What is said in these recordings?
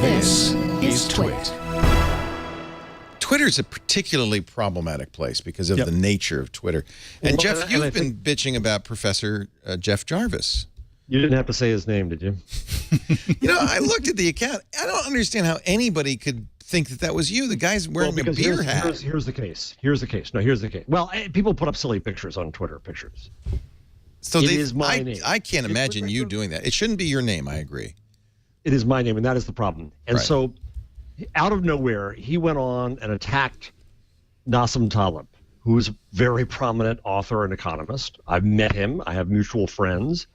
This is TWiT. Twitter's a particularly problematic place because of the nature of Twitter. And Jeff, you've been bitching about Professor Jeff Jarvis. You didn't have to say his name, did you? You know, I looked at the account. I don't understand how anybody could think that that was you. The guy's wearing a beer hat. Here's the case. Here's the case. No, here's the case. Well, people put up silly pictures on Twitter, pictures. So it is my name. I can't imagine you doing that. It shouldn't be your name, I agree. It is my name, and that is the problem. And so, out of nowhere, he went on and attacked Nassim Taleb, who is a very prominent author and economist. I've met him. I have mutual friends.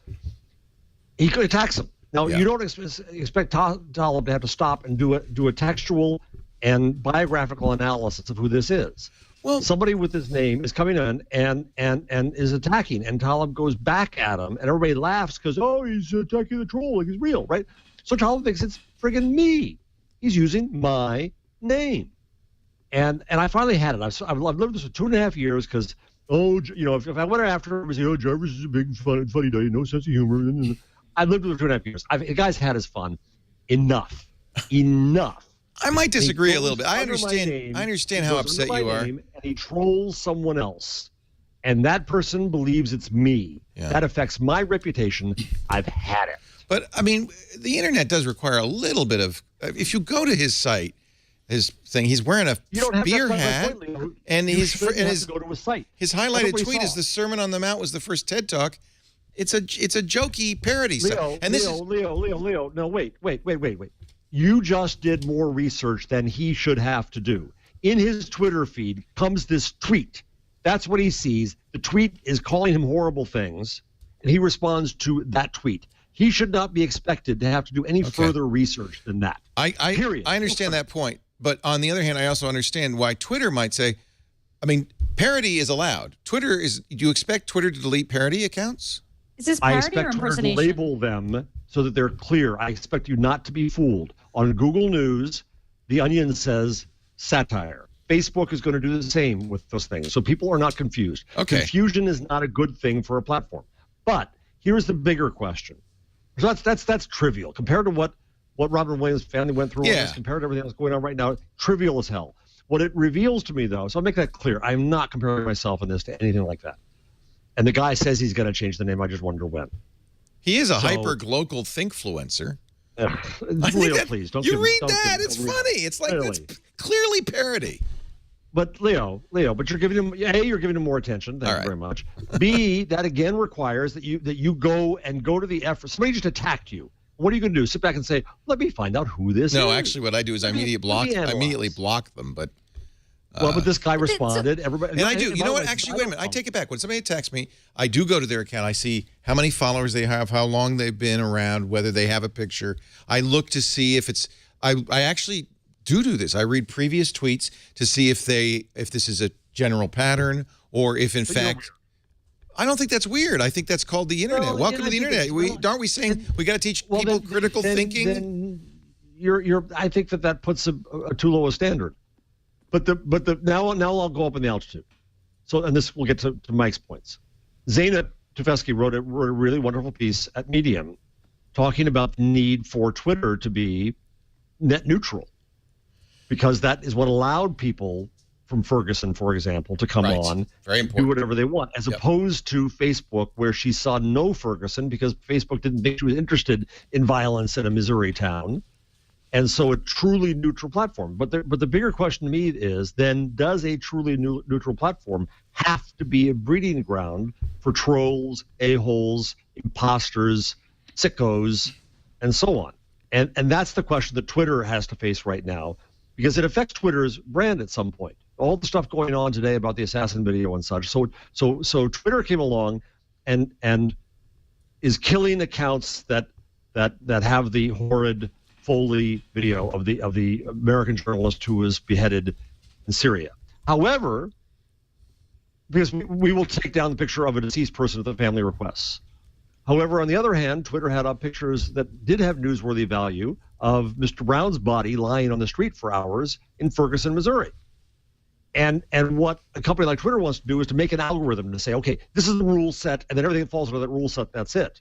He attacks him. Now, you don't expect Taleb to have to stop and do a textual and biographical analysis of who this is. Well, somebody with his name is coming in and is attacking, and Taleb goes back at him, and everybody laughs because, oh, he's attacking the troll like he's real, right? So Taleb thinks it's friggin' me. He's using my name. And I finally had it. I've lived this for 2.5 years because, if I went after him and say, Jarvis is a big funny guy, no sense of humor. I lived with him for 2.5 years. The guy's had his fun. Enough. I might disagree a little bit. I understand how upset you are. And he trolls someone else, and that person believes it's me. Yeah. That affects my reputation. I've had it. But, I mean, the internet does require a little bit of, if you go to his site, his thing, he's wearing a beer hat, and his highlighted tweet is the Sermon on the Mount was the first TED Talk. It's a jokey parody. Leo, no, wait. You just did more research than he should have to do. In his Twitter feed comes this tweet. That's what he sees. The tweet is calling him horrible things, and he responds to that tweet. He should not be expected to have to do any further research than that. Period. I understand that point. But on the other hand, I also understand why Twitter might say, I mean, parody is allowed. Do you expect Twitter to delete parody accounts? Is this parody or impersonation? I expect Twitter to label them so that they're clear. I expect you not to be fooled. On Google News, The Onion says satire. Facebook is going to do the same with those things. So people are not confused. Confusion is not a good thing for a platform. But here's the bigger question. So that's trivial compared to what Robin Williams' family went through. Compared to everything that's going on right now, trivial as hell. What it reveals to me, though, so I'll make that clear. I'm not comparing myself in this to anything like that. And the guy says he's going to change the name. I just wonder when. He is a hyper-global thinkfluencer. Leo, please don't. You read that? It's funny. It's like it's clearly parody. But Leo, but you're giving him you're giving him more attention. Thank you very much. B, that again requires that you go to the effort. Somebody just attacked you. What are you going to do? Sit back and say, "Let me find out who this is." No, actually, what I do is I immediately block them. But but this guy responded. Everybody, and I do. You know what? Actually, wait a minute. I take it back. When somebody attacks me, I do go to their account. I see how many followers they have, how long they've been around, whether they have a picture. I look to see if it's. I actually do this. I read previous tweets to see if this is a general pattern or if in fact. I don't think that's weird. I think that's called the internet. Well, Welcome to the internet. Aren't we saying we got to teach people critical thinking? Then I think that puts a too low a standard. But now I'll go up in the altitude. So, and this will get to Mike's points. Zaina Tufesky wrote a really wonderful piece at Medium talking about the need for Twitter to be net neutral, because that is what allowed people from Ferguson, for example, to come on and do whatever they want, as opposed to Facebook, where she saw no Ferguson because Facebook didn't think she was interested in violence in a Missouri town. And so a truly neutral platform. But the bigger question to me is, then, does a truly neutral platform have to be a breeding ground for trolls, a-holes, imposters, sickos, and so on? And that's the question that Twitter has to face right now, because it affects Twitter's brand at some point. All the stuff going on today about the assassin video and such. So Twitter came along and is killing accounts that have the horrid Foley video of the American journalist who was beheaded in Syria. However, because we will take down the picture of a deceased person if the family requests. However, on the other hand, Twitter had up pictures that did have newsworthy value of Mr. Brown's body lying on the street for hours in Ferguson, Missouri. And what a company like Twitter wants to do is to make an algorithm to say, okay, this is the rule set, and then everything that falls under that rule set, that's it.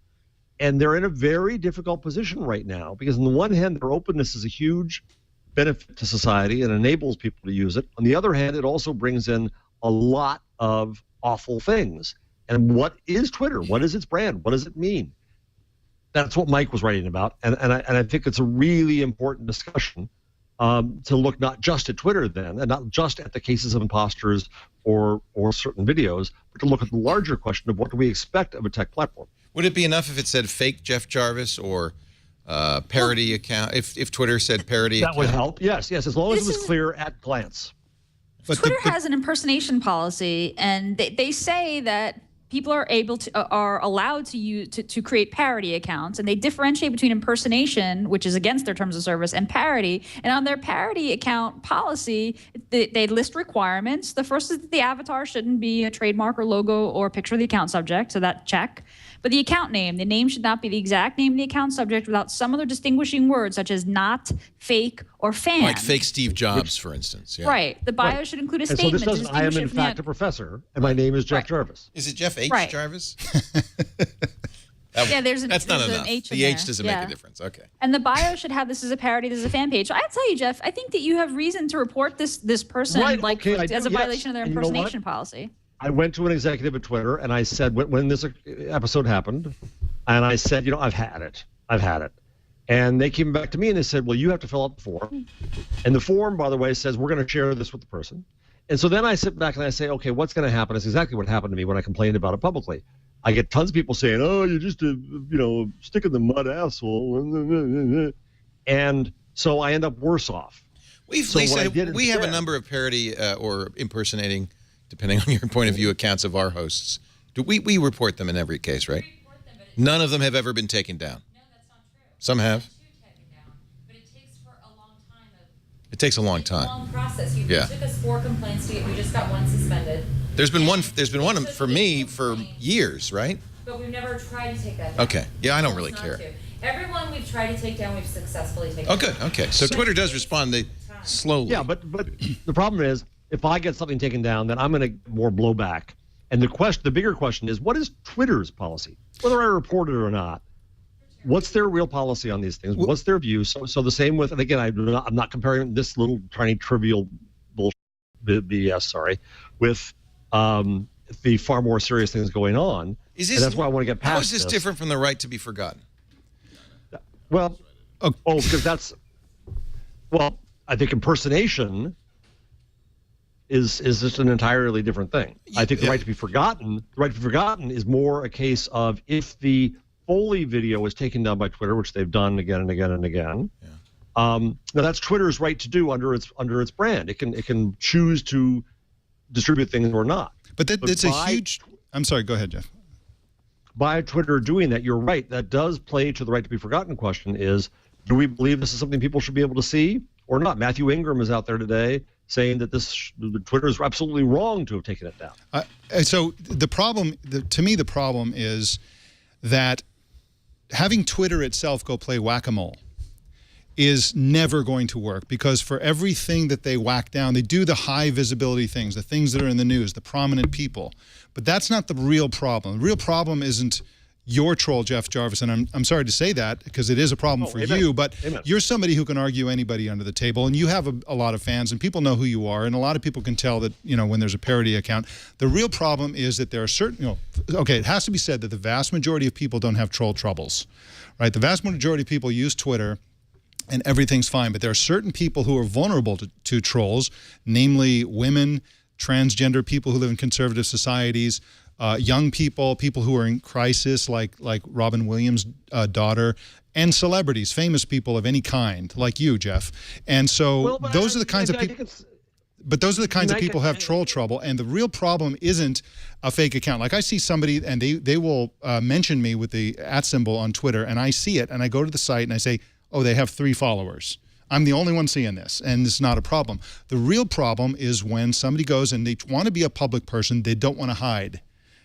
And they're in a very difficult position right now because on the one hand, their openness is a huge benefit to society and enables people to use it. On the other hand, it also brings in a lot of awful things. And what is Twitter? What is its brand? What does it mean? That's what Mike was writing about. And I think it's a really important discussion to look not just at Twitter then, and not just at the cases of imposters or certain videos, but to look at the larger question of what do we expect of a tech platform. Would it be enough if it said fake Jeff Jarvis or parody account? If Twitter said parody that account? would help. Yes, as long as it was clear at glance. But Twitter has an impersonation policy, and they say that people are allowed to use to create parody accounts, and they differentiate between impersonation, which is against their terms of service, and parody. And on their parody account policy, they list requirements. The first is that the avatar shouldn't be a trademark or logo or picture of the account subject, so that check. But the account name, the name should not be the exact name of the account subject without some other distinguishing word, such as not, fake, or fan. Like fake Steve Jobs, for instance. Yeah. Right. The bio should include a And statement. so this doesn't, I am in fact a professor, and my name is Jeff Jarvis. Is it Jeff H. Right. Jarvis? Yeah, that's not enough. An H in the H there. doesn't make a difference. Okay. And the bio should have this is a parody, this is a fan page. So I tell you, Jeff, I think that you have reason to report this person as a violation of their impersonation policy. I went to an executive at Twitter and I said, when this episode happened, and I said, I've had it. And they came back to me and they said, well, you have to fill out the form. And the form, by the way, says we're going to share this with the person. And so then I sit back and I say, okay, what's going to happen? It's exactly what happened to me when I complained about it publicly. I get tons of people saying, oh, you're just a, stick in the mud asshole. And so I end up worse off. Lisa, we have a number of parody or impersonating, depending on your point of view, accounts of our hosts. We report them in every case, right? None of them have ever been taken down. No, that's not true. Some have. But it takes for a long time. It takes a long It's time. a long process. It took us 4 complaints to get. We just got 1 suspended. There's been one for me for years, right? But we've never tried to take that down. Okay. Yeah, I don't really care. Everyone we've tried to take down, we've successfully taken down. Oh, good. Okay. So Twitter does respond slowly. Yeah, but the problem is, if I get something taken down, then I'm going to get more blowback. And the bigger question is, what is Twitter's policy? Whether I report it or not, what's their real policy on these things? What's their view? So the same with, and again, I'm not comparing this little tiny trivial bullshit, BS, with the far more serious things going on. And that's why I want to get past How is this different from the right to be forgotten? Well, because I think impersonation is just an entirely different thing. I think the right to be forgotten is more a case of if the Foley video is taken down by Twitter, which they've done again and again and again. Yeah. Now that's Twitter's right to do under its brand. It can choose to distribute things or not. But it's a huge. I'm sorry. Go ahead, Jeff. By Twitter doing that, you're right. That does play to the right to be forgotten question: is do we believe this is something people should be able to see or not? Matthew Ingram is out there today saying that Twitter is absolutely wrong to have taken it down. So the problem, to me, the problem is that having Twitter itself go play whack-a-mole is never going to work, because for everything that they whack down, they do the high visibility things, the things that are in the news, the prominent people. But that's not the real problem. The real problem isn't your troll, Jeff Jarvis, and I'm sorry to say that because it is a problem for you, but you're somebody who can argue anybody under the table, and you have a lot of fans, and people know who you are, and a lot of people can tell that, when there's a parody account. The real problem is that there are certain, okay, it has to be said that the vast majority of people don't have troll troubles, right? The vast majority of people use Twitter, and everything's fine, but there are certain people who are vulnerable to trolls, namely women, transgender people who live in conservative societies, young people, people who are in crisis, like Robin Williams' daughter, and celebrities, famous people of any kind, like you, Jeff. And so those are the kinds of people. But those are the kinds of people who have troll trouble, and the real problem isn't a fake account. Like I see somebody, and they will mention me with the @ symbol on Twitter, and I see it, and I go to the site, and I say, oh, they have 3 followers. I'm the only one seeing this, and it's not a problem. The real problem is when somebody goes and they want to be a public person, they don't want to hide.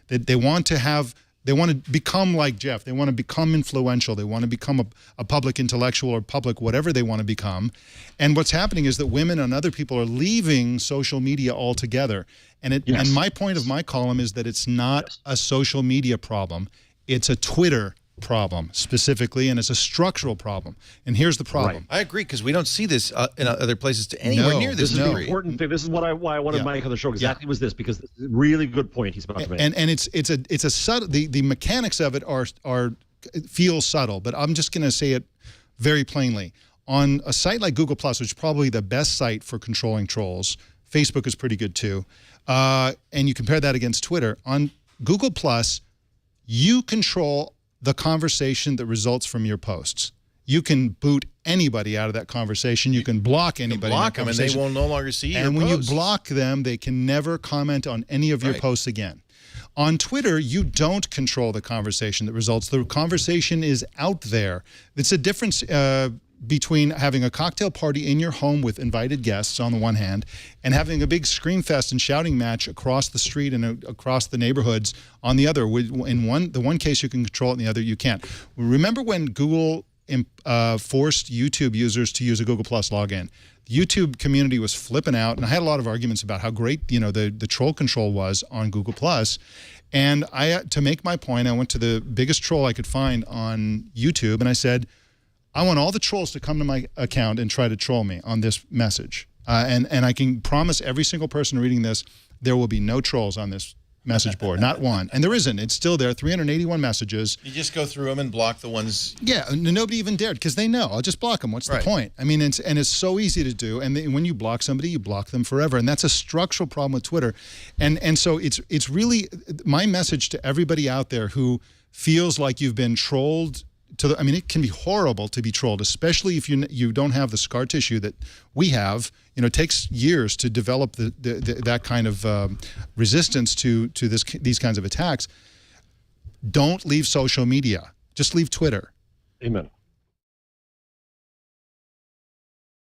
They want to become like Jeff. They want to become influential. They want to become a public intellectual or public whatever they want to become. And what's happening is that women and other people are leaving social media altogether. And and my point of my column is that it's not a social media problem. It's a Twitter problem specifically, and it's a structural problem. And here's the problem. Right. I agree, because we don't see this in other places to anywhere near this This is the degree. important thing. This is why I wanted Mike on the show. Exactly was this, because this is a really good point he's about to make. And it's a subtle. The mechanics of it feel subtle, but I'm just going to say it very plainly. On a site like Google+, which is probably the best site for controlling trolls, Facebook is pretty good too, and you compare that against Twitter, on Google+, you control the conversation that results from your posts. You can boot anybody out of that conversation. You can block anybody. Block them, and they will no longer see your And when posts. you block them, they can never comment on any of your posts again. On Twitter, you don't control the conversation that results. The conversation is out there. It's a difference between having a cocktail party in your home with invited guests on the one hand, and having a big scream fest and shouting match across the street and across the neighborhoods on the other. In the one case you can control it, in the other you can't. Remember when Google forced YouTube users to use a Google Plus login? The YouTube community was flipping out, and I had a lot of arguments about how great the troll control was on Google Plus. And to make my point, I went to the biggest troll I could find on YouTube, and I said, I want all the trolls to come to my account and try to troll me on this message. And I can promise every single person reading this, there will be no trolls on this message board, not one. And there isn't. It's still there, 381 messages. You just go through them and block the ones. Yeah, nobody even dared, because they know. I'll just block them. What's the point? I mean, it's so easy to do. And when you block somebody, you block them forever. And that's a structural problem with Twitter. And so it's really my message to everybody out there who feels like you've been trolled. I mean, it can be horrible to be trolled, especially if you don't have the scar tissue that we have. It takes years to develop that kind of resistance to these kinds of attacks. Don't leave social media. Just leave Twitter. Amen.